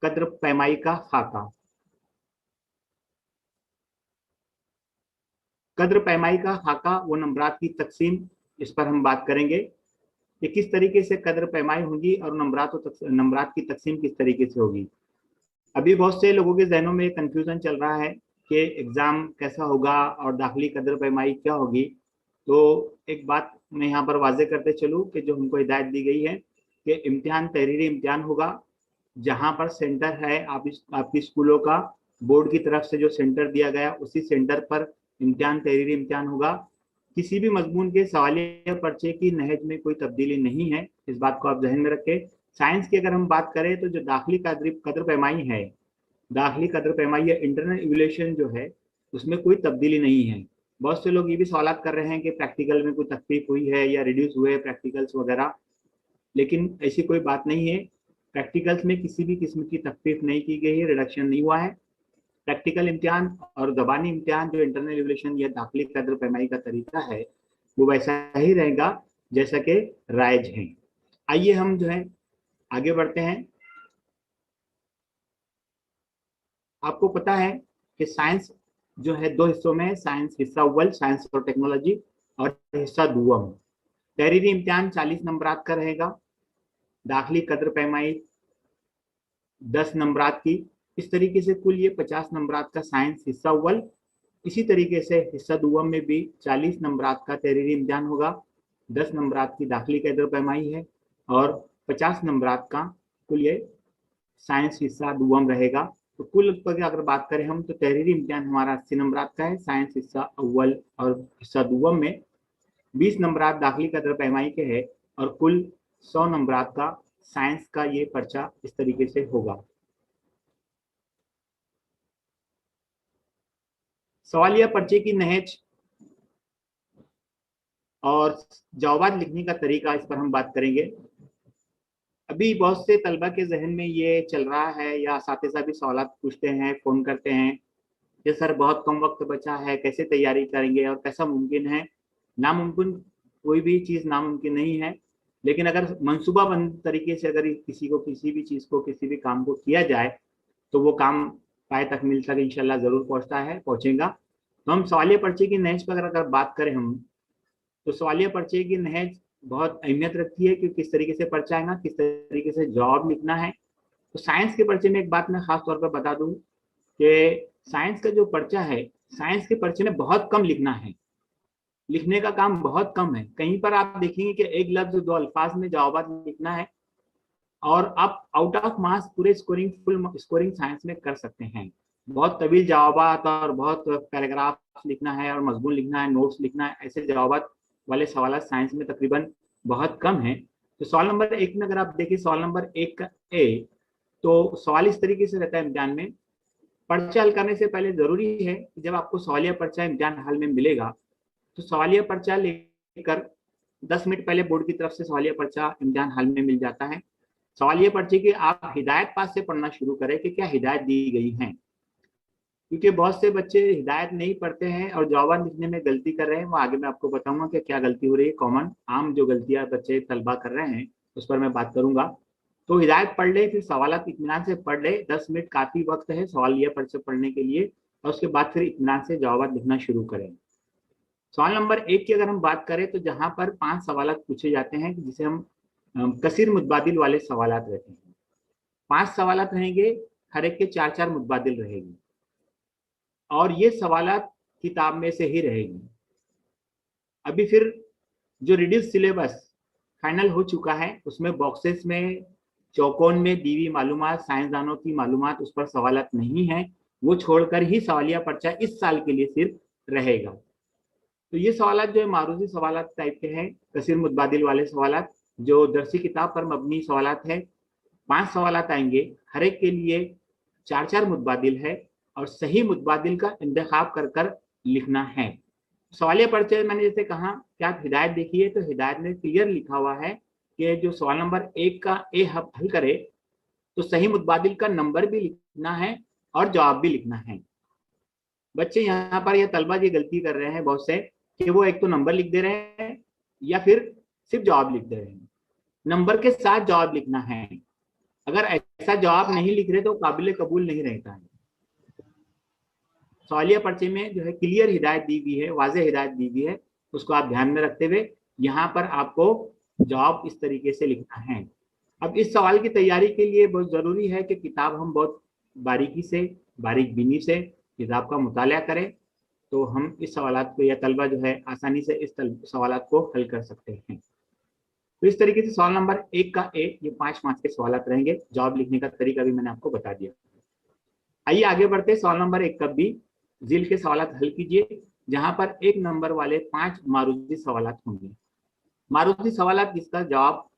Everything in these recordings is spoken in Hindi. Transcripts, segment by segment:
कद्र पैमाई का खाका। कद्र पैमाई का खाका वो नंबरात की तकसीम, इस पर हम बात करेंगे कि किस तरीके से कद्र पैमाई होगी और नंबरात की तकसीम किस तरीके से होगी। अभी बहुत से लोगों के जहनों में कंफ्यूजन चल रहा है कि एग्जाम कैसा होगा और दाखिली कद्र पैमाई क्या होगी। तो एक बात मैं यहाँ पर वाजे करते चलूँ कि जो हमको हिदायत दी गई है कि इम्तिहान तहरीरी इम्तिहान होगा, जहाँ पर सेंटर है आपकी स्कूलों का बोर्ड की तरफ से जो सेंटर दिया गया उसी सेंटर पर इम्तिहान तहरीरी इम्तिहान होगा। किसी भी मजमून के सवालिया पर्चे की नहज में कोई तब्दीली नहीं है, इस बात को आप जहन में रखें। साइंस की अगर हम बात करें तो जो दाखिली कद्र पैमाई है, दाखिली कद्र पैमाई या इंटरनल इवैल्यूएशन जो है उसमें कोई तब्दीली नहीं है। बहुत से लोग ये भी सवाल कर रहे हैं कि प्रैक्टिकल में कोई तकलीफ हुई है या रिड्यूस हुए प्रैक्टिकल्स वगैरह, लेकिन ऐसी कोई बात नहीं है। प्रैक्टिकल्स में किसी भी किस्म की तकलीफ नहीं की गई है, रिडक्शन नहीं हुआ है। प्रैक्टिकल इम्तिहान और ज़बानी इम्तिहान जो इंटरनल इवैल्यूएशन या दाखिली कद्र पैमाई का तरीका है वो वैसा ही रहेगा जैसा कि राइज है। आइए हम जो है आगे बढ़ते हैं। आपको पता है कि साइंस जो है दो हिस्सों में, साइंस हिस्सा अव्वल साइंस और टेक्नोलॉजी और हिस्सा दुवम। तहरीरी इम्तिहान 40 नंबरात का रहेगा, दाखिली कद्र पैमाई 10 नंबरात की। इस तरीके से कुल ये 50 नंबरात का साइंस हिस्सा अव्वल। इसी तरीके से हिस्सा दुवम में भी 40 नंबरात का तहरीरी इम्तिहान होगा, 10 नंबरात की दाखिली कद्र पैमाई है और 50 नंबरात का कुल ये साइंस हिस्सा दुवम रहेगा। तो कुल पर अगर बात करें हम तो तहरीरी इम्तिहान हमारा 80 नंबरात का है, साइंस हिस्सा अव्वल और हिस्सा दुवम में 20 नंबरात दाखिली कद्र पैमाई के है और कुल 100 नंबरात का साइंस का ये पर्चा इस तरीके से होगा। सवालिया पर्चे की नहज और जवाब लिखने का तरीका, इस पर हम बात करेंगे। अभी बहुत से तलबा के जहन में ये चल रहा है या साथीसा भी सवाल पूछते हैं, फोन करते हैं कि सर बहुत कम वक्त बचा है, कैसे तैयारी करेंगे और कैसा मुमकिन है। नामुमकिन कोई भी चीज़ नामुमकिन नहीं है, लेकिन अगर मंसूबाबंद तरीके से अगर किसी को किसी भी चीज़ को किसी भी काम को किया जाए तो वो काम पाए तकमील तक इंशाल्लाह ज़रूर पहुँचेगा। तो हम सवालिया पर्चे की नहज पर अगर बात करें हम तो सवालिया पर्चे की नहज बहुत अहमियत रखती है कि किस तरीके से पर्चा आएगा, किस तरीके से जवाब लिखना है। तो साइंस के पर्चे में एक बात मैं खास तौर पर बता दूं कि साइंस का जो पर्चा है, साइंस के पर्चे में बहुत कम लिखना है, लिखने का काम बहुत कम है। कहीं पर आप देखेंगे कि एक लफ्ज दो अल्फाज में जवाब लिखना है और आप आउट ऑफ मार्क्स पूरे स्कोरिंग फुल स्कोरिंग साइंस में कर सकते हैं। बहुत तवील जवाब और बहुत पैराग्राफ लिखना है और मजमून लिखना है, नोट्स लिखना है, ऐसे जवाब वाले सवाल साइंस में तकरीबन बहुत कम है। तो सवाल नंबर 1 में अगर आप देखिए सवाल नंबर 1 का ए, तो सवाल इस तरीके से रहता है इम्तिहान में। पर्चा हल करने से पहले जरूरी है कि जब आपको सवालिया पर्चा इम्तिहान हल में मिलेगा तो सवालिया पर्चा लेकर 10 मिनट पहले बोर्ड की तरफ से सवालिया पर्चा इम्तिहान हल में मिल जाता है। सवालिया पर्चे की आप हिदायत पास से पढ़ना शुरू करें कि क्या हिदायत दी गई है, क्योंकि बहुत से बच्चे हिदायत नहीं पढ़ते हैं और जवाब लिखने में गलती कर रहे हैं। वो आगे मैं आपको बताऊंगा कि क्या गलती हो रही है, कॉमन आम जो गलतियां बच्चे तलबा कर रहे हैं उस पर मैं बात करूंगा। तो हिदायत पढ़ ले, फिर सवाल इत्मीनान से पढ़ ले, 10 मिनट काफी वक्त है सवाल ये पर्चे पढ़ने के लिए, और उसके बाद फिर इत्मीनान से जवाब लिखना शुरू करें। सवाल नंबर 1 की अगर हम बात करें तो जहां पर 5 सवाल पूछे जाते हैं जिसे हम कसीर मुतबादिल वाले सवाल रहते हैं। 5 सवाल रहेंगे, हर एक के 4-4 मुतबादिल रहेगी और ये सवालात किताब में से ही रहेगी। अभी फिर जो रिड्यूस सिलेबस फाइनल हो चुका है उसमें बॉक्सेस में चौकोन में दी हुई मालूमात, साइंसदानों की मालूमात, उस पर सवालात नहीं है, वो छोड़कर ही सवालिया पर्चा इस साल के लिए सिर्फ रहेगा। तो ये सवालात जो है मारूजी सवालात टाइप के हैं, कसीर मुतबादिल वाले सवालात जो दरसी किताब पर मबनी सवालात है। 5 सवालात आएंगे, हर एक के लिए 4-4 मुतबादिल है और सही मुतबादिल का इंतखाब कर कर लिखना है। सवालिया पर्चे मैंने जैसे कहा कि आप हिदायत देखिए तो हिदायत में क्लियर लिखा हुआ है कि जो सवाल नंबर 1 का ए हल करे तो सही मुतबादिल का नंबर भी लिखना है और जवाब भी लिखना है। बच्चे यहाँ पर यह तलबा ये गलती कर रहे हैं बहुत से कि वो एक तो नंबर लिख दे रहे हैं या फिर सिर्फ जवाब लिख दे रहे हैं। नंबर के साथ जवाब लिखना है, अगर ऐसा जवाब नहीं लिख रहे तो काबिल कबूल नहीं रहता है। सवालिया पर्चे में जो है क्लियर हिदायत दी हुई है, वाज़ेह हिदायत दी हुई है, उसको आप ध्यान में रखते हुए यहाँ पर आपको जवाब इस तरीके से लिखना है। अब इस सवाल की तैयारी के लिए बहुत ज़रूरी है कि किताब हम बहुत बारीकी से, बारीक बीनी से किताब का मुताला करें, तो हम इस सवालात को, या तलबा जो है आसानी से इस सवालात को हल कर सकते हैं। तो इस तरीके से सवाल नंबर 1 का ए, ये 5 मार्क्स के सवालात रहेंगे। जवाब लिखने का तरीका भी मैंने आपको बता दिया। आइए आगे बढ़ते, सवाल नंबर 1 का बी, जिल के सवालात हल कीजिए, जहां पर 1 नंबर वाले 5 मारूदी सवालात होंगे। मारूदी सवालात जिसका जवाब,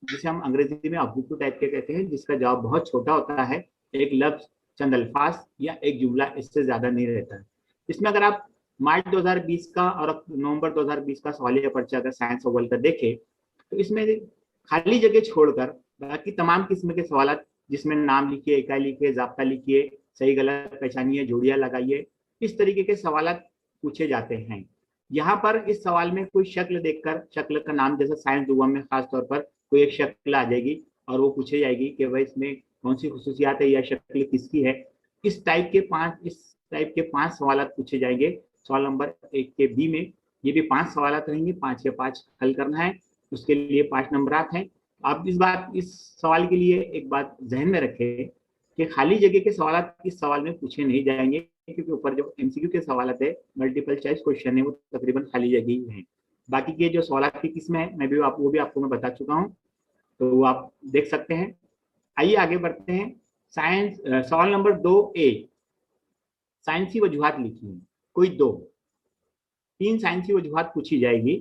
जिसे हम अंग्रेजी में ऑब्जेक्टिव टाइप के कहते हैं, जिसका जवाब बहुत छोटा होता है, एक लफ्ज, चंद अल्फाज या एक जुमला, इससे ज्यादा नहीं रहता है। इसमें अगर आप मार्च 2020 का और नवंबर 2020 का सवालिया पर्चा अगर साइंस अव्वल का देखें, तो इसमें खाली जगह छोड़कर बाकी तमाम किस्म के सवाल, जिसमें नाम लिखिए, इकाई लिखिए, जाब्ता लिखिए, सही गलत पहचानिए, जोड़ियां लगाइए, इस तरीके के सवाल पूछे जाते हैं। यहाँ पर इस सवाल में कोई शक्ल देखकर, शक्ल का नाम, जैसे साइंस दुआ में खास तौर पर कोई एक शक्ल आ जाएगी और वो पूछे जाएगी कि भाई इसमें कौन सी खुसूसियात है या शक्ल किसकी है। इस टाइप के पांच सवाल पूछे जाएंगे सवाल नंबर 1 के बी में। ये भी 5 सवाल रहेंगे, 5 के 5 हल करना है, उसके लिए 5 नंबर हैं। आप इस सवाल के लिए एक बात जहन में रखें कि खाली जगह के सवाल इस सवाल में पूछे नहीं जाएंगे, क्योंकि ऊपर जो एमसीक्यू के सवाल है, मल्टीपल चॉइस क्वेश्चन है, वो तकरीबन खाली जगह ही है। बाकी के जो सवाल की किस्में है, वो भी आपको मैं बता चुका हूँ, तो वो आप देख सकते हैं। आइए आगे बढ़ते हैं। साइंस सवाल नंबर 2A, साइंसी वजूहात लिखिए, कोई 2, 3 साइंसी वजूहात पूछी जाएगी।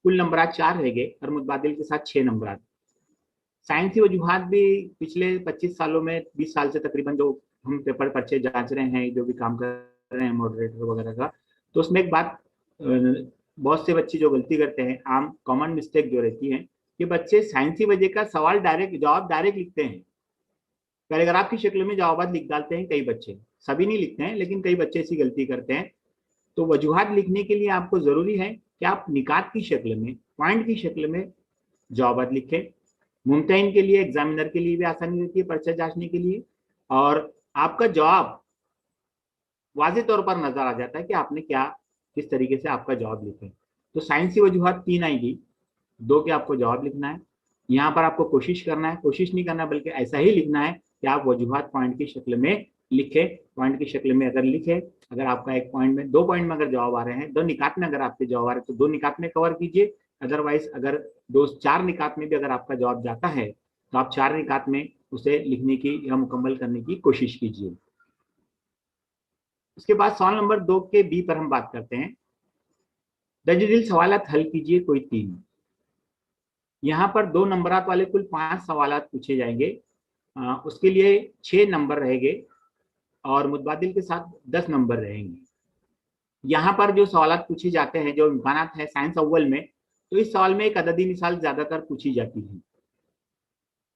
कुल नंबर 4 रहेंगे और मुतबादिल के साथ 6 नंबर। साइंसी वजूहात भी पिछले 25 सालों में, 20 साल से तकरीबन जो हम पेपर पर्चे जांच रहे हैं, जो भी काम कर रहे हैं मॉडरेटर वगैरह का, तो उसमें एक बात, बहुत से बच्चे जो गलती करते हैं, आम कॉमन मिस्टेक जो रहती है, कि बच्चे साइंसी वजह का सवाल जवाब डायरेक्ट लिखते हैं, पैराग्राफ की शक्ल में जवाब लिख डालते हैं। कई बच्चे, सभी नहीं लिखते हैं, लेकिन कई बच्चे ऐसी गलती करते हैं। तो वजूहात लिखने के लिए आपको जरूरी है कि आप निकात की शक्ल में, पॉइंट की शक्ल में जवाब लिखें। मुमतहिन के लिए, एग्जामिनर के लिए भी आसानी रहती है पर्चा जांचने के लिए, और आपका जवाब वाज़ेह तौर पर नजर आ जाता है कि आपने क्या, किस तरीके से आपका जवाब लिखे। तो साइंसी वजूहात 3 आएगी, 2 के आपको जवाब लिखना है। यहाँ पर आपको कोशिश करना है, कोशिश नहीं करना बल्कि ऐसा ही लिखना है कि आप वजूहात पॉइंट की शक्ल में लिखे। पॉइंट की शक्ल में अगर लिखे, अगर आपका एक पॉइंट में, 2 पॉइंट में अगर जवाब आ रहे हैं, 2 निकात में अगर आपके जवाब आ रहे हैं, तो 2 निकात में कवर कीजिए। अदरवाइज अगर 4 निकात में भी अगर आपका जवाब जाता है, तो आप 4 निकात में उसे लिखने की या मुकम्मल करने की कोशिश कीजिए। उसके बाद सवाल नंबर 2 के बी पर हम बात करते हैं। दर्ज सवाल हल कीजिए, कोई 3। यहाँ पर 2 नंबरात वाले कुल 5 सवाल पूछे जाएंगे। उसके लिए 6 नंबर रहेंगे और मुतबादिल के साथ 10 नंबर रहेंगे। यहाँ पर जो सवाल पूछे जाते हैं, जो इम्कानात है साइंस अव्वल में, तो इस सवाल में एक अददी मिसाल ज्यादातर पूछी जाती है।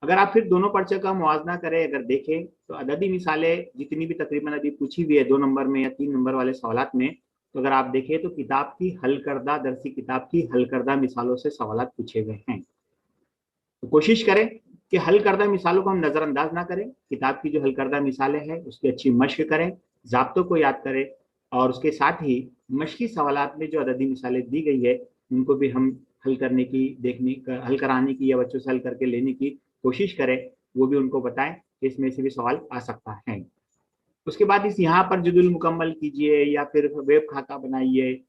अगर आप फिर दोनों पर्चे का मुआवजा करें, अगर देखें, तो अददी मिसालें जितनी भी तकरीबन अभी पूछी हुई है 2 नंबर में या 3 नंबर वाले सवाल में, तो अगर आप देखें तो किताब की हल करदा, दरसी किताब की हल करदा मिसालों से सवाल पूछे गए हैं। तो कोशिश करें कि हल करदा मिसालों को हम नज़रअंदाज ना करें। किताब की जो हल करदा मिसालें हैं उसकी अच्छी मश्क करें, ज़ाब्तों को याद करें, और उसके साथ ही मश्की सवालात में जो अददी मिसालें दी गई है, उनको भी हम हल करने की, हल कराने की या बच्चों से हल करके लेने की कोशिश करें। वो भी उनको बताएं कि इसमें से भी सवाल आ सकता है। उसके बाद इस यहाँ पर जुदुल मुकम्मल कीजिए या फिर वेब खाता बनाइए,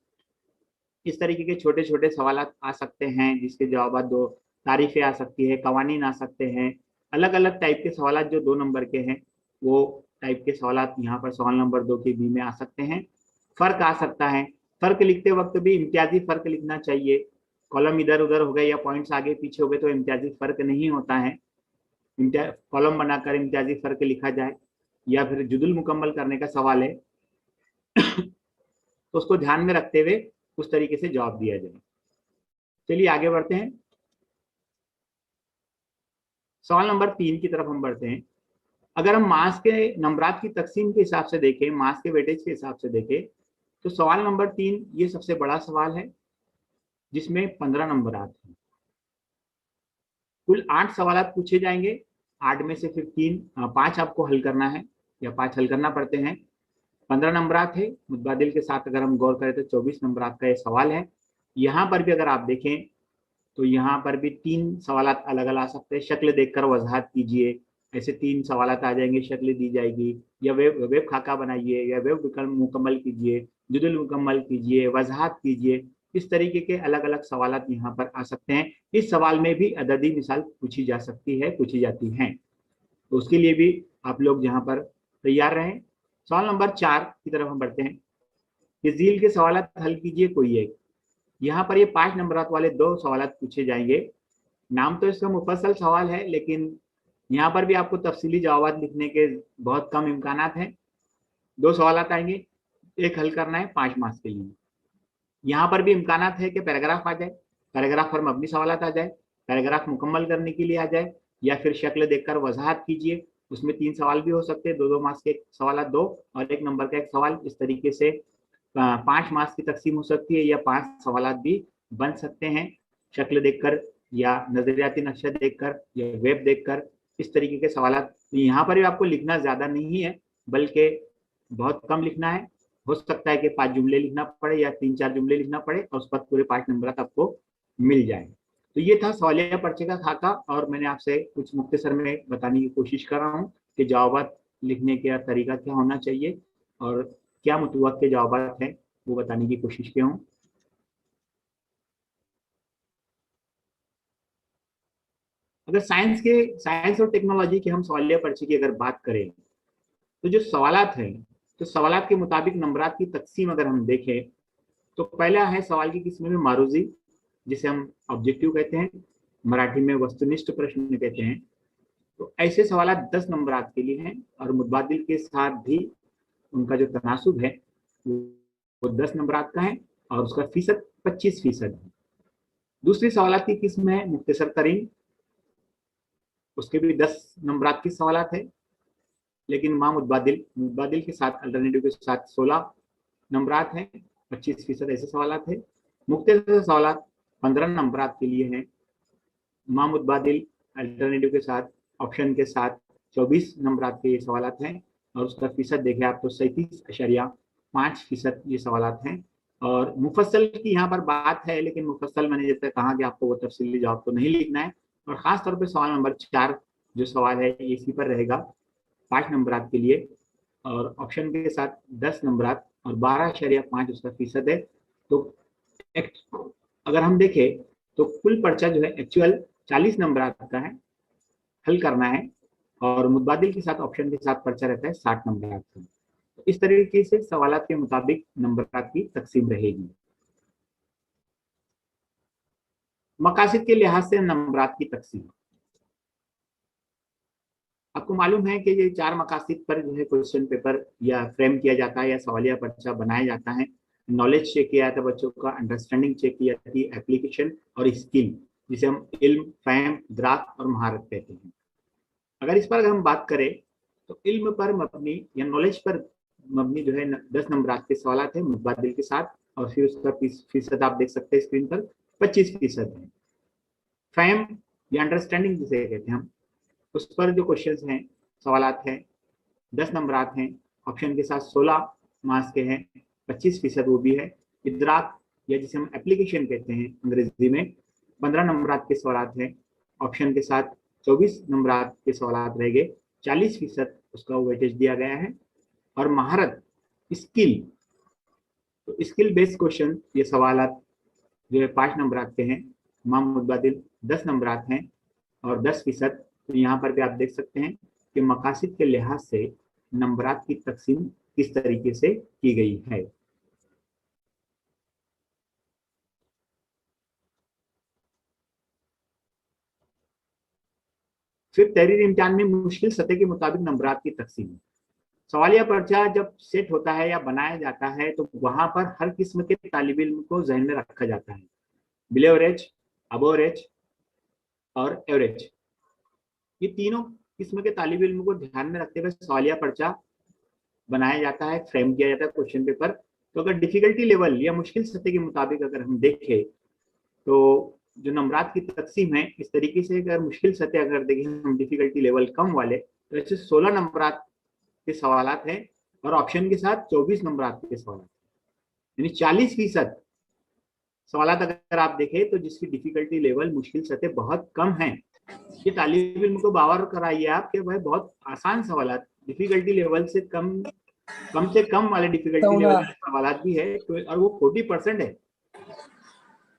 इस तरीके के छोटे छोटे सवाल आ सकते हैं, जिसके जवाब दो, तारीफें आ सकती है, कवानीन आ सकते हैं। अलग अलग टाइप के सवाल जो 2 नंबर के हैं, वो टाइप के सवाल यहाँ पर सवाल नंबर 2 के बी में आ सकते हैं। फर्क आ सकता है, फर्क लिखते वक्त भी इम्तियाजी फर्क लिखना चाहिए। कॉलम इधर उधर हो गए या पॉइंट्स आगे पीछे हो गए तो इम्तियाजी फर्क नहीं होता है। कॉलम बनाकर इम्तियाजी फर्क लिखा जाए, या फिर जुदुल मुकम्मल करने का सवाल है तो उसको ध्यान में रखते हुए उस तरीके से जवाब दिया जाए। चलिए आगे बढ़ते हैं, सवाल नंबर 3 की तरफ हम बढ़ते हैं। अगर हम मास के नंबरात की तकसीम के हिसाब से देखें, मास के वेटेज के हिसाब से देखें, तो सवाल नंबर 3 ये सबसे बड़ा सवाल है, जिसमें 15 नंबर आते हैं। कुल 8 सवाल पूछे जाएंगे 8 में से फिर 5 आपको हल करना है या 5 हल करना पड़ते हैं। 15 नंबरात है। मुतबादिल के साथ अगर हम गौर करें तो 24 नंबरात का ये सवाल है। यहाँ पर भी अगर आप देखें तो यहाँ पर भी 3 सवालात अलग अलग आ सकते हैं। शक्ल देखकर वजाहत कीजिए, ऐसे 3 सवालात आ जाएंगे, शक्ल दी जाएगी, या वेब खाका बनाइए, या वेब विकल्प मुकम्मल कीजिए, जुदुल मुकम्मल कीजिए, वजाहत कीजिए। इस तरीके के अलग अलग सवालात यहाँ पर आ सकते हैं। इस सवाल में भी अददी मिसाल पूछी जा सकती है, पूछी जाती हैं, तो उसके लिए भी आप लोग यहाँ पर तैयार रहें। सवाल नंबर 4 की तरफ हम बढ़ते हैं कि झील के सवालात हल कीजिए कोई एक। यहाँ पर ये 5 नंबरात वाले 2 सवालात पूछे जाएंगे। नाम तो इसका मुफस्सल सवाल है, लेकिन यहाँ पर भी आपको तफसीली जवाब लिखने के बहुत कम इम्कानात हैं। 2 सवालात आएंगे, एक हल करना है 5 मार्क्स के लिए। यहाँ पर भी इम्कानात है कि पैराग्राफ आ जाए, पैराग्राफ पर मबनी सवालात आ जाए, पैराग्राफ मुकम्मल करने के लिए आ जाए, या फिर शक्ल देखकर वजाहत कीजिए। उसमें 3 सवाल भी हो सकते हैं, 2-2 मार्क्स के सवाल, 2 और 1 नंबर का एक सवाल। इस तरीके से 5 मार्क्स की तकसीम हो सकती है, या 5 सवाल भी बन सकते हैं, शक्ल देखकर या नजरियाती नक्शा देखकर या वेब देखकर। इस तरीके के सवाल यहाँ पर भी आपको लिखना ज्यादा नहीं है, बल्कि बहुत कम लिखना है। हो सकता है कि 5 जुमले लिखना पड़े या 3-4 जुमले लिखना पड़े, और उस पर पूरे 5 नंबर आपको मिल जाए। तो ये था सवालिया पर्चे का खाका, और मैंने आपसे कुछ मुख्तसर में बताने की कोशिश कर रहा हूँ कि जवाब लिखने का तरीका क्या होना चाहिए और क्या मुतवक्के जवाब हैं, वो बताने की कोशिश किया हूँ। अगर साइंस और टेक्नोलॉजी की हम सवालिया पर्चे की अगर बात करें, तो जो सवालात हैं, तो सवालात के मुताबिक नंबरात की तकसीम अगर हम देखें, तो पहला है सवाल की किस्म में मारूजी, जिसे हम ऑब्जेक्टिव कहते हैं, मराठी में वस्तुनिष्ठ प्रश्न कहते हैं। तो ऐसे सवाल 10 नंबरात के लिए हैं, और मुतबादिल के साथ भी उनका जो तनासुब है वो 10 नंबरात का है, और उसका फीसद 25% है। दूसरी सवालात की किस्म है मुख्तसर तरीन, उसके भी 10 नंबरात की सवालात है, लेकिन मां मुतबादिल के साथ अल्टरनेटिव के साथ 16 नंबरात हैं, 25% ऐसे सवालात है। मुख्तसर सवालात 15 नंबरात के लिए हैं, मां मुतबादिल अल्टरनेटिव के साथ ऑप्शन के साथ 24 नंबरात के ये सवालात हैं, और उसका फीसद देखें आप तो 37.5% ये सवालात हैं। और मुफस्सल की यहाँ पर बात है, लेकिन मुफस्सल मैंने जैसे कहा कि आपको वो तफसीली जवाब तो नहीं लिखना है, और खास तौर पे सवाल नंबर 4 जो सवाल है ये इसी पर रहेगा 5 नंबरात के लिए, और ऑप्शन के साथ 10 नंबरात और 12.5 उसका फीसद है। तो अगर हम देखें तो कुल पर्चा जो है एक्चुअल 40 नंबरात का है, हल करना है, और मुतबादिल के साथ ऑप्शन के साथ पर्चा रहता है 60 नंबरात का। तो इस तरीके से सवालात के मुताबिक नंबरात की तकसीम रहेगी। मकासद के लिहाज से नंबरात की तकसीम, आपको मालूम है कि ये 4 मकासद पर जो है क्वेश्चन पेपर या फ्रेम किया जाता है या सवालिया पर्चा बनाया जाता है। नॉलेज चेक किया जाता है बच्चों का, अंडरस्टैंडिंग चेक की जाती है, एप्लीकेशन और स्किल, जिसे हम इल्म, फहम, इदराक और महारत कहते हैं। अगर इस पर अगर हम बात करें तो इल्म पर मबनी या नॉलेज पर मबनी जो है 10 नंबरात के सवाल है मुतबादिल के साथ, और फिर उसका फीसद आप देख सकते हैं स्क्रीन पर 25% है। फहम या अंडरस्टैंडिंग जिसे कहते हैं हम, उस पर जो क्वेश्चंस हैं, सवालात हैं, 10 नंबरात हैं, ऑप्शन के साथ 16 मार्क्स के हैं, 25% वो भी है। इदराक या जिसे हम एप्लीकेशन कहते हैं अंग्रेजी में, 15 नंबरात के सवालात हैं, ऑप्शन के साथ 24 नंबरात के सवालात रह गए, 40% उसका वेटेज दिया गया है। और महारत, स्किल, तो स्किल बेस्ड क्वेश्चन ये सवालात जो है 5 नंबरात के हैं, माम मुतबादिल 10 नंबरात हैं और 10%। तो यहाँ पर भी आप देख सकते हैं कि मकासद के लिहाज से नंबरात की तकसीम किस तरीके से की गई है। फिर तहरीर इम्तिहान में मुश्किल सतह के मुताबिक नंबरात की तकसीम। सवालिया पर्चा जब सेट होता है या बनाया जाता है तो वहां पर हर किस्म के तालिब इल्म को जहन में रखा जाता है, बिलो एवरेज, अबो एवरेज और एवरेज। ये तीनों किस्म के तालिब इल्म को ध्यान में रखते हुए सवालिया पर्चा बनाया जाता है, फ्रेम किया जाता है क्वेश्चन पेपर। तो अगर डिफिकल्टी लेवल या मुश्किल सतह के मुताबिक अगर हम देखें तो जो नंबरात की तकसीम है इस तरीके से, अगर मुश्किल सतह अगर देखें हम डिफिकल्टी लेवल कम वाले, तो ऐसे 16 नंबरात के सवालात हैं और ऑप्शन के साथ 24 नंबरात के सवाल, यानी 40% सवालात अगर आप देखें तो जिसकी डिफिकल्टी लेवल मुश्किल सतह बहुत कम है। ये तालिब इल्म को बावर कराइए आप कि भाई बहुत आसान सवालात, डिफिकल्टी लेवल से कम वाले डिफिकल्टी लेवल के सवालात भी है, तो और वो 40% है,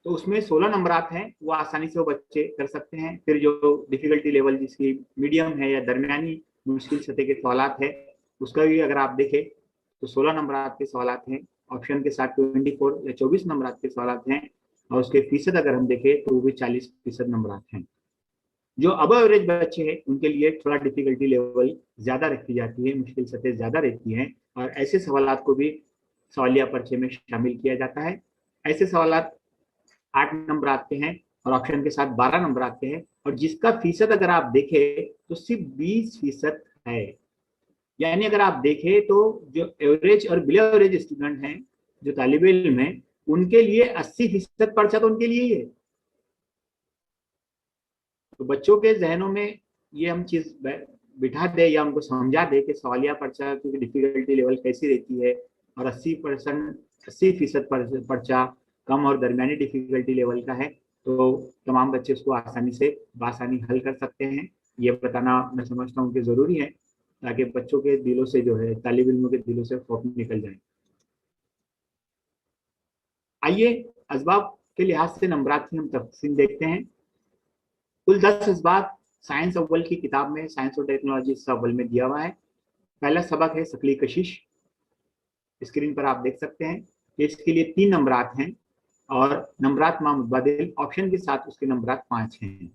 तो उसमें 16 नंबरात हैं, वो आसानी से वो बच्चे कर सकते हैं। फिर जो डिफिकल्टी लेवल जिसकी मीडियम है या दरमियानी मुश्किल सतह के सवालात है, उसका भी अगर आप देखें तो 16 नंबरात के सवालात हैं, ऑप्शन के साथ 24 या 24 नंबरात के सवालात हैं, और उसके फीसद अगर हम देखें तो वो भी 40% नंबरात हैं। जो अब एवरेज बच्चे हैं उनके लिए थोड़ा डिफिकल्टी लेवल ज्यादा रखी जाती है, मुश्किल सतह ज्यादा रहती है, और ऐसे सवालात को भी सवालिया पर्चे में शामिल किया जाता है। ऐसे सवालात 8 नंबर आते हैं और ऑप्शन के साथ 12 नंबर आते हैं, और जिसका फीसद अगर आप देखें तो सिर्फ 20% है। यानी अगर आप देखें तो जो एवरेज और बिलो एवरेज स्टूडेंट हैं, जो तालिब इल्म है, उनके लिए 80% पर्चा तो उनके लिए ही है। तो बच्चों के जहनों में ये हम चीज बिठा दे या उनको समझा दे कि सवालिया पर्चा की डिफिकल्टी लेवल कैसी रहती है, और 80% पर्चा कम और दरमियानी डिफिकल्टी लेवल का है, तो तमाम बच्चे उसको आसानी से बासानी हल कर सकते हैं। ये बताना मैं समझता हूँ कि जरूरी है, ताकि बच्चों के दिलों से जो है, तालिब इल्मों के दिलों से खौफ निकल जाए। आइए असबाब के लिहाज से नंबरात की हम तफसील देखते हैं। कुल 10 असबाब साइंस अव्वल की किताब में, साइंस और टेक्नोलॉजी अव्वल में दिया हुआ है। पहला सबक है शकली कशिश, स्क्रीन पर आप देख सकते हैं कि इसके लिए 3 नंबरात हैं, और नंबरात मुतबादिल ऑप्शन के साथ उसके नंबरात 5 हैं।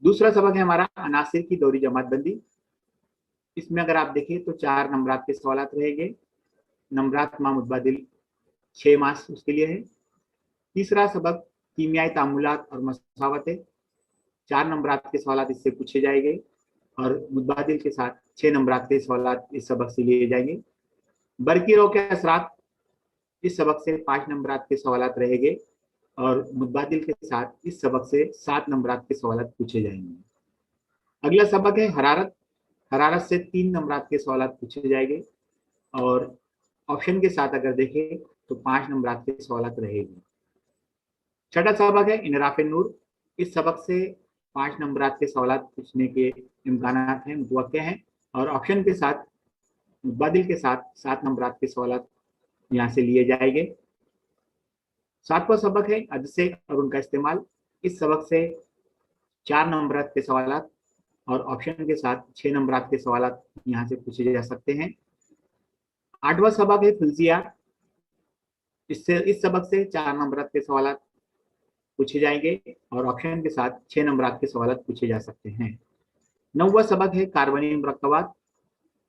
दूसरा सबक है हमारा अनासिर की दौरी जमातबंदी। इसमें अगर आप देखें तो 4 नंबरात के सवालात रहेंगे, नंबरात मुतबादिल 6 मार्क्स उसके लिए है। तीसरा सबक कीमियाई तामुलात और मसावतें, 4 नंबरात के सवालात इससे पूछे जाएंगे, और मुतबादिल के साथ 6 नंबरात के सवालात इस सबक से लिए जाएंगे। बरकी रो के असरात, इस सबक से 5 नंबरात के सवालात रहेंगे, और मुतबादिल के साथ इस सबक से 7 नंबरात के सवालात पूछे जाएंगे। अगला सबक है हरारत, हरारत से 3 नंबरात के सवालात पूछे जाएंगे, और ऑप्शन के साथ अगर देखें तो 5 नंबरात के सवालात रहेंगे। छठा सबक है इनराफ नूर, इस सबक से 5 नंबरात के सवालात पूछने के इम्कानात हैं, मुतवक्के हैं, और ऑप्शन के साथ मुतबादिल के साथ 7 नंबरात के सवालात यहाँ से लिए जाएंगे। सातवां सबक है अदसे और उनका इस्तेमाल, इस सबक से 4 नंबरात के सवालात और ऑप्शन के साथ 6 नंबरात के सवालात यहाँ से पूछे जा सकते हैं। आठवां सबक है फिल्जियात, इस सबक से 4 नंबरात के सवालात पूछे जाएंगे, और ऑप्शन के साथ 6 नंबरात के सवालात पूछे जा सकते हैं। नौवां सबक है कार्बनी मुरक्कबात,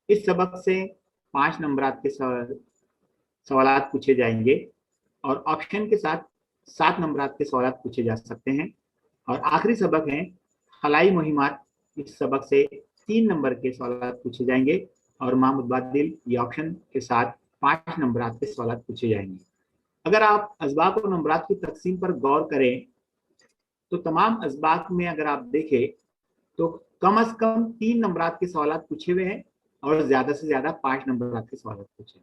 इस सबक से 5 नंबरात के सवालात पूछे जाएंगे, और ऑप्शन के साथ 7 नंबरात के सवालात पूछे जा सकते हैं। और आखिरी सबक है खलाई मुहिमात, इस सबक से 3 नंबर के सवालात पूछे जाएंगे, और मुतबादिल या ऑप्शन के साथ 5 नंबरात के सवालात पूछे जाएंगे। अगर आप असबाब और नंबरात की तकसीम पर गौर करें तो तमाम असबाब में अगर आप देखें तो कम अज कम 3 नंबरात के सवालात पूछे हुए हैं, और ज्यादा से ज्यादा 5 नंबरात के सवालात पूछे।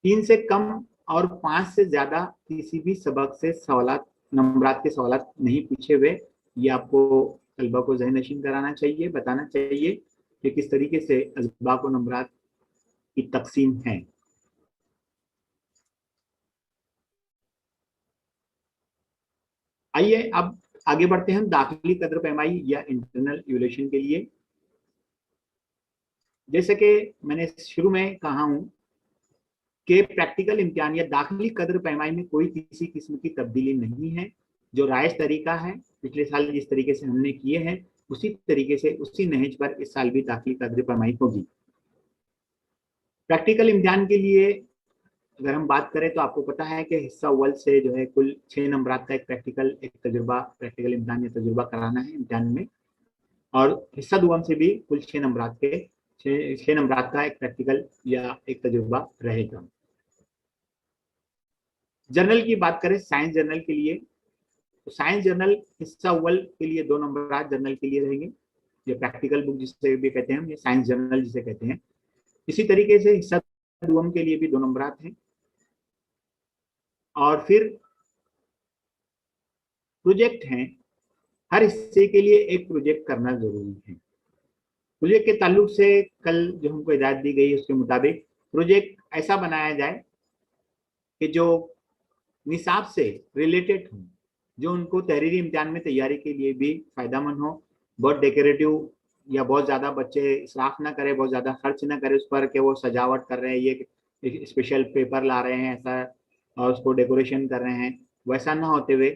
3 से कम और 5 से ज्यादा किसी भी सबक से सवालात, नंबरात के सवालात नहीं पूछे हुए। ये आपको तलबा को ज़हन नशीन कराना चाहिए, बताना चाहिए कि किस तरीके से असबाब और नंबरात की तकसीम है। आइए अब आगे बढ़ते हैं दाखिली कदर पैमाई या इंटरनल इवैल्यूएशन के लिए। जैसे कि मैंने शुरू में कहा हूं कि प्रैक्टिकल इम्तिहान या दाखिली कदर पैमाई में कोई किसी किस्म की तब्दीली नहीं है। जो राइज तरीका है, पिछले साल जिस तरीके से हमने किए हैं उसी तरीके से, उसी नहज पर इस साल भी दाखिली कदर पैमाई होगी। प्रैक्टिकल इम्तिहान के लिए अगर हम बात करें तो आपको पता है कि हिस्सा अव्वल से जो है कुल 6 नंबरात का एक प्रैक्टिकल इम्तिहान या तजुर्बा कराना है इम्तिहान में, और हिस्सा दुआम से भी कुल 6 नंबरात के 6 नंबरात का एक प्रैक्टिकल या एक तजुर्बा रहेगा। जर्नल की बात करें साइंस जर्नल के लिए तो साइंस जर्नल हिस्सा अव्वल के लिए 2 नंबर जर्नल के लिए रहेंगे, ये प्रैक्टिकल बुक जिसे भी कहते हैं, ये साइंस जर्नल जिसे कहते हैं। इसी तरीके से हिस्सा दुअम के लिए भी 2 नंबर हैं। और फिर प्रोजेक्ट हैं, हर हिस्से के लिए एक प्रोजेक्ट करना जरूरी है। प्रोजेक्ट के ताल्लुक से कल जो हमको हिदायत दी गई उसके मुताबिक प्रोजेक्ट ऐसा बनाया जाए कि जो निसाब से रिलेटेड हो, जो उनको तहरीरी इम्तिहान में तैयारी के लिए भी फायदेमंद हो। बहुत डेकोरेटिव या बहुत ज़्यादा बच्चे इसराफ ना करें, बहुत ज़्यादा खर्च ना करें उस पर कि वो सजावट कर रहे हैं, ये स्पेशल पेपर ला रहे हैं ऐसा और उसको डेकोरेशन कर रहे हैं, वैसा ना होते हुए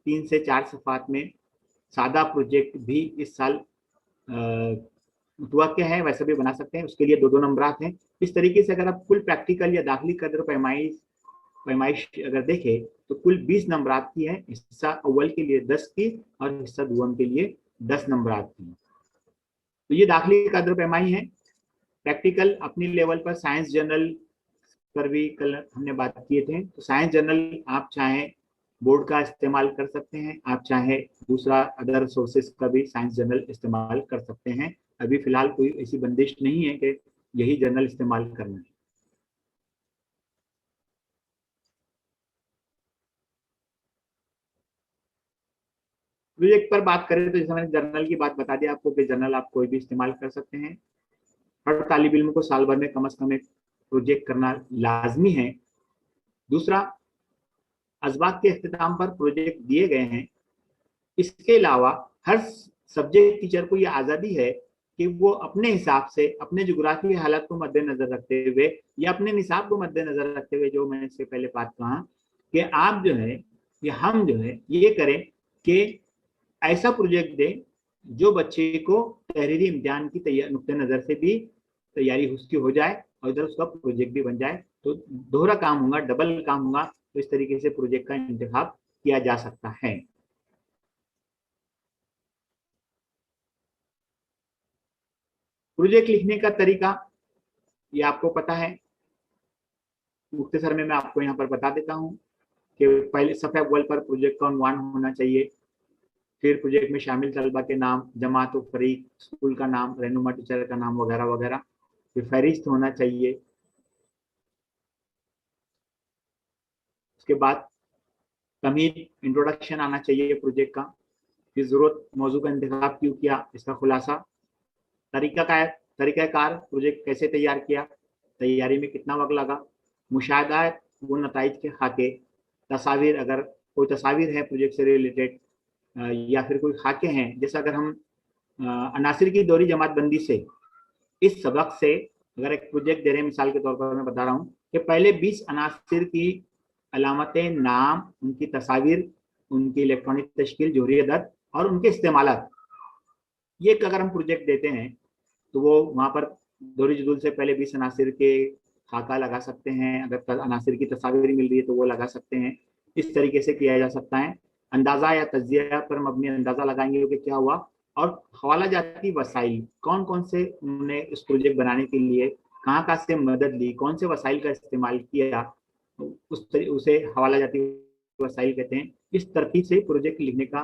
3 से 4 सफ़ात में सादा प्रोजेक्ट भी इस साल मुतवक्के है, वैसे भी बना सकते हैं। उसके लिए 2-2 नंबरात हैं। इस तरीके से अगर आप कुल प्रैक्टिकल या दाखिली कदर पैमाइश अगर देखें तो कुल 20 नंबरात की है। हिस्सा अव्वल के लिए 10 की और हिस्सा दुअम के लिए 10 नंबरात की। तो ये दाखिली कदर पैमाई है। प्रैक्टिकल अपनी लेवल पर साइंस जर्नल पर भी कल हमने बात किए थे। तो साइंस जर्नल आप चाहें बोर्ड का इस्तेमाल कर सकते हैं, आप चाहे दूसरा अदर सोर्सेस का भी साइंस जर्नल इस्तेमाल कर सकते हैं। अभी फिलहाल कोई ऐसी बंदिश नहीं है कि यही जर्नल इस्तेमाल करना है। प्रोजेक्ट पर बात करें तो जैसे मैंने जर्नल की बात बता दी आपको कि जर्नल आप कोई भी इस्तेमाल कर सकते हैं। हर तालिब इल्म को साल भर में कम से कम एक प्रोजेक्ट करना लाजमी है। दूसरा, असबाक के अख्तिताम पर प्रोजेक्ट दिए गए हैं। इसके अलावा हर सब्जेक्ट टीचर को यह आज़ादी है कि वो अपने हिसाब से अपने जोग्राफी हालत को मद्देनजर रखते हुए या अपने निसाब को मद्देनजर रखते हुए, जो मैंने इससे पहले बात कहा कि आप जो है या हम जो है ये करें कि ऐसा प्रोजेक्ट दें जो बच्चे को तहरीरी इम्तिहान की तैयारी नुक्ते नज़र से भी तैयारी उसकी हो जाए और इधर उसका प्रोजेक्ट भी बन जाए। तो दोहरा काम होगा, डबल काम होगा। तो इस तरीके से प्रोजेक्ट का इंतखाब किया जा सकता है। प्रोजेक्ट लिखने का तरीका ये आपको पता है, मुख्तसर में मैं आपको यहाँ पर बता देता हूँ कि पहले सफ़े अव्वल पर प्रोजेक्ट का उन्वान होना चाहिए। फिर प्रोजेक्ट में शामिल तलबा के नाम, जमात व फरीक, स्कूल का नाम, रहनुमा टीचर का नाम वगैरह वगैरह। फिर फहरिस्त होना चाहिए। उसके बाद तमीद, इंट्रोडक्शन आना चाहिए प्रोजेक्ट का। फिर ज़रूरत, मौजू का इंतखाब क्यों किया, इसका खुलासा, तरीक़ाकार, प्रोजेक्ट कैसे तैयार किया, तैयारी में कितना वक्त लगा, मुशाहदा वो नताइज के खाके, तस्वीर, अगर कोई तस्वीर है प्रोजेक्ट से रिलेटेड या फिर कोई खाके हैं। जैसे अगर हम अनासिर की दौरी जमात बंदी से इस सबक से अगर एक प्रोजेक्ट दे रहे हैं, मिसाल के तौर पर मैं बता रहा हूँ कि पहले 20 अनासिर की अलामतें, नाम, उनकी तस्वीर, उनकी इलेक्ट्रॉनिक तश्कील, जोहरी अदद और उनके इस्तेमालात, ये अगर हम प्रोजेक्ट देते हैं तो वो वहाँ पर दोहरी जदूल से पहले 20 अनासिर के खाका लगा सकते हैं। अगर अनासिर की तस्वीर मिल रही है तो वो लगा सकते हैं। इस तरीके से किया जा सकता है। अंदाज़ा या तज्जिया पर मबनी अंदाज़ा लगाएंगे कि क्या हुआ। और हवाला जाती वसाइल, कौन कौन से उन्होंने इस प्रोजेक्ट बनाने के लिए कहाँ कहाँ से मदद ली, कौन से वसाइल का इस्तेमाल किया, उसे हवाला जाती वसाइल कहते हैं। इस तरतीब से प्रोजेक्ट लिखने का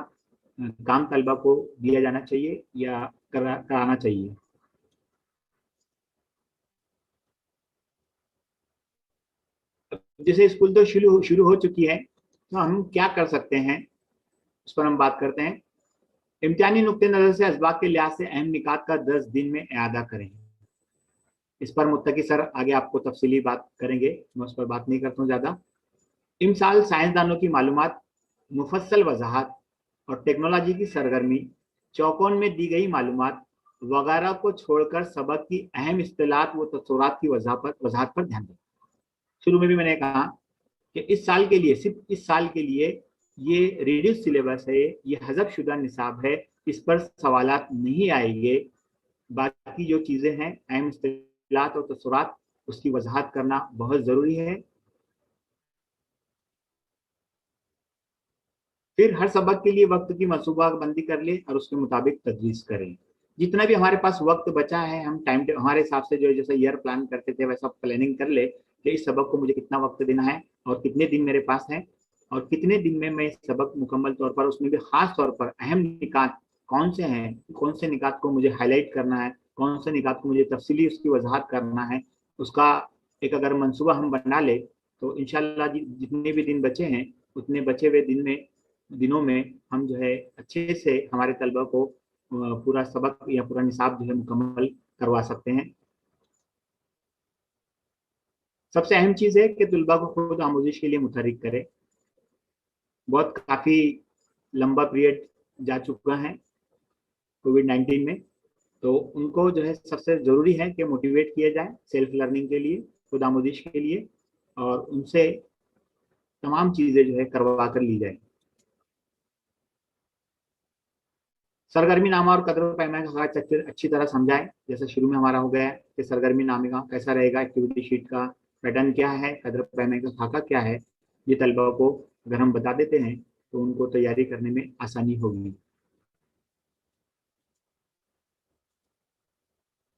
काम तलबा को दिया जाना चाहिए या कराना चाहिए। जैसे स्कूल तो शुरू हो चुकी है, तो हम क्या कर सकते हैं उस पर हम बात करते हैं। इम्तिहानी नुक्ते नज़र से असबाब के लिहाज से अहम निकात का 10 दिन में अदा करें। इस पर मुत्तकी सर आगे आपको तफसीली बात करेंगे, मैं उस पर बात नहीं करता हूँ ज़्यादा। इमसाल साइंसदानों की मालूमात, मुफस्सल वजाहत और टेक्नोलॉजी की सरगर्मी, चौकोन में दी गई मालूमात वगैरह को छोड़कर सबक की अहम इस्तिलाहात व तस्वुरात की वजाहत पर ध्यान दें। शुरू में भी मैंने कहा कि इस साल के लिए, सिर्फ इस साल के लिए ये रिड्यूस सिलेबस है, ये हज़फ शुदा निसाब है, इस पर सवालात नहीं आएंगे। बाकी जो चीज़ें हैं, अहम इस्तिलाहात और तस्वुरात, उसकी वजाहत करना बहुत ज़रूरी है। फिर हर सबक के लिए वक्त की मनसूबा बंदी कर ले और उसके मुताबिक तदरीस करें। जितना भी हमारे पास वक्त बचा है, हम टाइम हमारे हिसाब से जो जैसे ईयर प्लान करते थे वैसा प्लानिंग कर ले कि इस सबक को मुझे कितना वक्त देना है और कितने दिन मेरे पास है। और कितने दिन में मैं सबक मुकम्मल तौर पर, उसमें भी खास तौर पर अहम निकात कौन से हैं, कौन से निकात को मुझे हाईलाइट करना है, कौन से निकात को मुझे तफसीली उसकी वजाहत करना है, उसका एक अगर मंसूबा हम बना ले तो इंशाल्लाह जितने भी दिन बचे हैं उतने बचे हुए दिनों में हम जो है अच्छे से हमारे तलबा को पूरा सबक या पूरा निसाब जो है मुकम्मल करवा सकते हैं। सबसे अहम चीज़ है कि तलबा को खुद आमोजिश के लिए मुतहरिक करें। बहुत काफ़ी लंबा पीरियड जा चुका है कोविड-19 में, तो उनको जो है सबसे ज़रूरी है कि मोटिवेट किया जाए सेल्फ लर्निंग के लिए, खुद आमोजिश के लिए, और उनसे तमाम चीज़ें जो है करवा कर ली जाए। सरगर्मी नामा और कदर पैमाने का अच्छी तरह समझाएं। जैसे शुरू में हमारा हो गया है कि सरगर्मी नामे का कैसा रहेगा, एक्टिविटी शीट का पैटर्न क्या है, कदर पैमाने का खाका क्या है, ये तलबा को अगर हम बता देते हैं तो उनको तैयारी करने में आसानी होगी।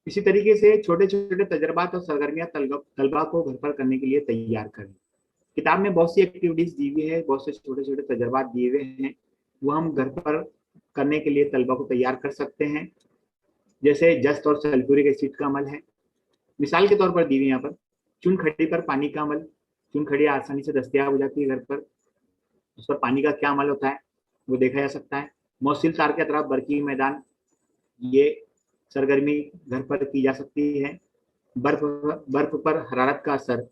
इसी तरीके से छोटे छोटे तजर्बात और सरगर्मियां तलबा को घर पर करने के लिए तैयार करें। किताब में बहुत सी एक्टिविटीज दी हुई है, बहुत से छोटे छोटे तजर्बात दिए हुए हैं, वो हम घर पर करने के लिए तलबा को तैयार कर सकते हैं। जैसे जस्त और सल्फ्यूरिक एसिड का अमल है, मिसाल के तौर पर दी हुई यहाँ पर। चुन खड़ी पर पानी का अमल, चुन खड़ी आसानी से दस्तियाब हो जाती है घर पर, उस पर पानी का क्या अमल होता है वो देखा जा सकता है। मौसिल तार के अतराफ बर्की मैदान, ये सरगर्मी घर पर की जा सकती है। बर्फ बर्फ पर हरारत का असर,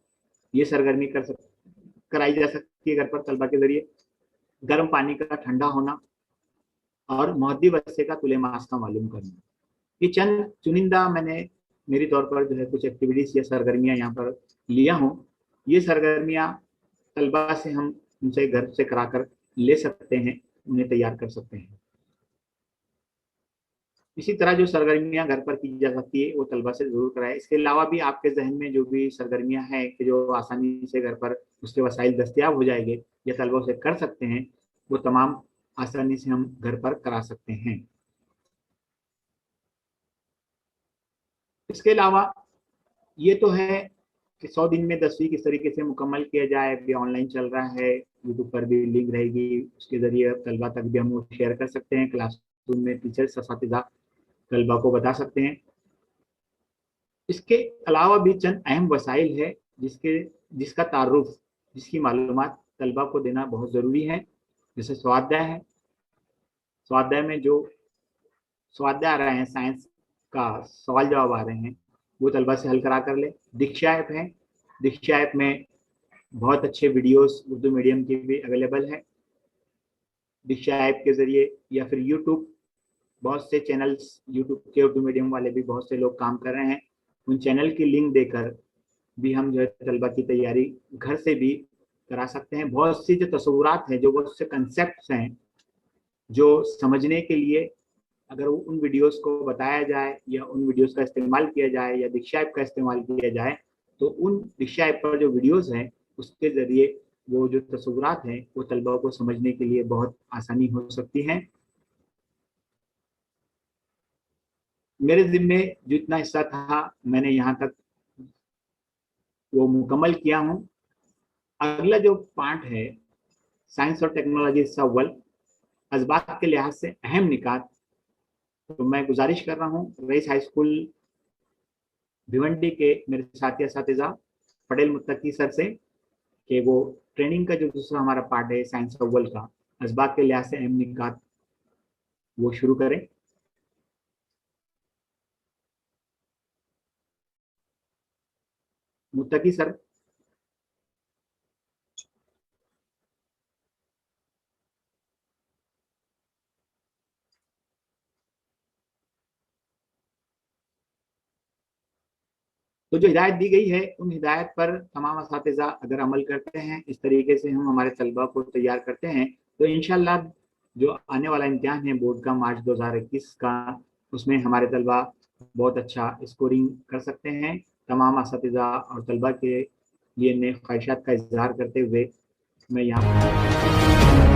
ये सरगर्मी कराई जा सकती है घर पर तलबा के जरिए। गर्म पानी का ठंडा होना और मुहद्दी वस्से का तुले मास का मालूम करना, ये चंद चुनिंदा मैंने मेरी तौर पर जो है कुछ एक्टिविटीज या सरगर्मियां यहाँ पर लिया हूँ। ये सरगर्मियां तलबा से हम उनसे घर से कराकर ले सकते हैं, उन्हें तैयार कर सकते हैं। इसी तरह जो सरगर्मियां घर पर की जा सकती है वो तलबा से जरूर कराएं। इसके अलावा भी आपके जहन में जो भी सरगर्मियां हैं कि जो आसानी से घर पर उसके वसाइल दस्तियाब हो जाएंगे या तलबों से कर सकते हैं, वो तमाम आसानी से हम घर पर करा सकते हैं। इसके अलावा ये तो है कि 100 दिन में 10वीं किस तरीके से मुकम्मल किया जाए, अभी ऑनलाइन चल रहा है, यूट्यूब पर भी लिंक रहेगी, उसके जरिए तलबा तक भी हम वो शेयर कर सकते हैं। क्लासरूम में टीचर्स असातिज़ा तलबा को बता सकते हैं। इसके अलावा भी चंद अहम वसाइल है जिसका तारुफ, जिसकी मालूमात तलबा को देना बहुत ज़रूरी है। जैसे स्वाध्याय है, स्वाध्याय में जो स्वाध्याय आ रहे हैं, साइंस का सवाल जवाब आ रहे हैं, वो तलबा से हल करा कर ले। दीक्षा ऐप है, दीक्षा ऐप में बहुत अच्छे वीडियोस उर्दू मीडियम के भी अवेलेबल है। दीक्षा ऐप के जरिए या फिर यूट्यूब, बहुत से चैनल्स यूट्यूब के उर्दू मीडियम वाले भी बहुत से लोग काम कर रहे हैं, उन चैनल की लिंक देकर भी हम जो है तलबा की तैयारी घर से भी करा सकते हैं। बहुत सी जो तस्वुरात हैं, जो बहुत से कंसेप्ट हैं जो समझने के लिए अगर उन वीडियोस को बताया जाए या उन वीडियोस का इस्तेमाल किया जाए या दीक्षा ऐप का इस्तेमाल किया जाए, तो उन दीक्षा ऐप पर जो वीडियोस हैं उसके ज़रिए वो जो तस्वुरात हैं वो तलबा को समझने के लिए बहुत आसानी हो सकती है। मेरे ज़िम्मे जो इतना हिस्सा था मैंने यहाँ तक वो मुकम्मल किया हूँ। अगला जो पार्ट है साइंस और टेक्नोलॉजी हिस्सा अव्वल, असबाब के लिहाज से अहम निकात, तो मैं गुजारिश कर रहा हूँ रईस हाई स्कूल भिवंडी के मेरे साथी असातिज़ा पटेल मुत्तकी सर से कि वो ट्रेनिंग का जो दूसरा हमारा पार्ट है साइंस अव्वल का, असबाब के लिहाज से अहम निकात, वो शुरू करें। मुत्तकी सर। तो जो हिदायत दी गई है उन हिदायत पर तमाम असातिज़ा अगर अमल करते हैं, इस तरीके से हम हमारे तलबा को तैयार करते हैं, तो इंशाल्लाह जो आने वाला इम्तिहान है बोर्ड का मार्च 2021 का, उसमें हमारे तलबा बहुत अच्छा स्कोरिंग कर सकते हैं। तमाम असातिज़ा और तलबा के लिए नए ख्वाहिशात का इजहार करते हुए मैं यहाँ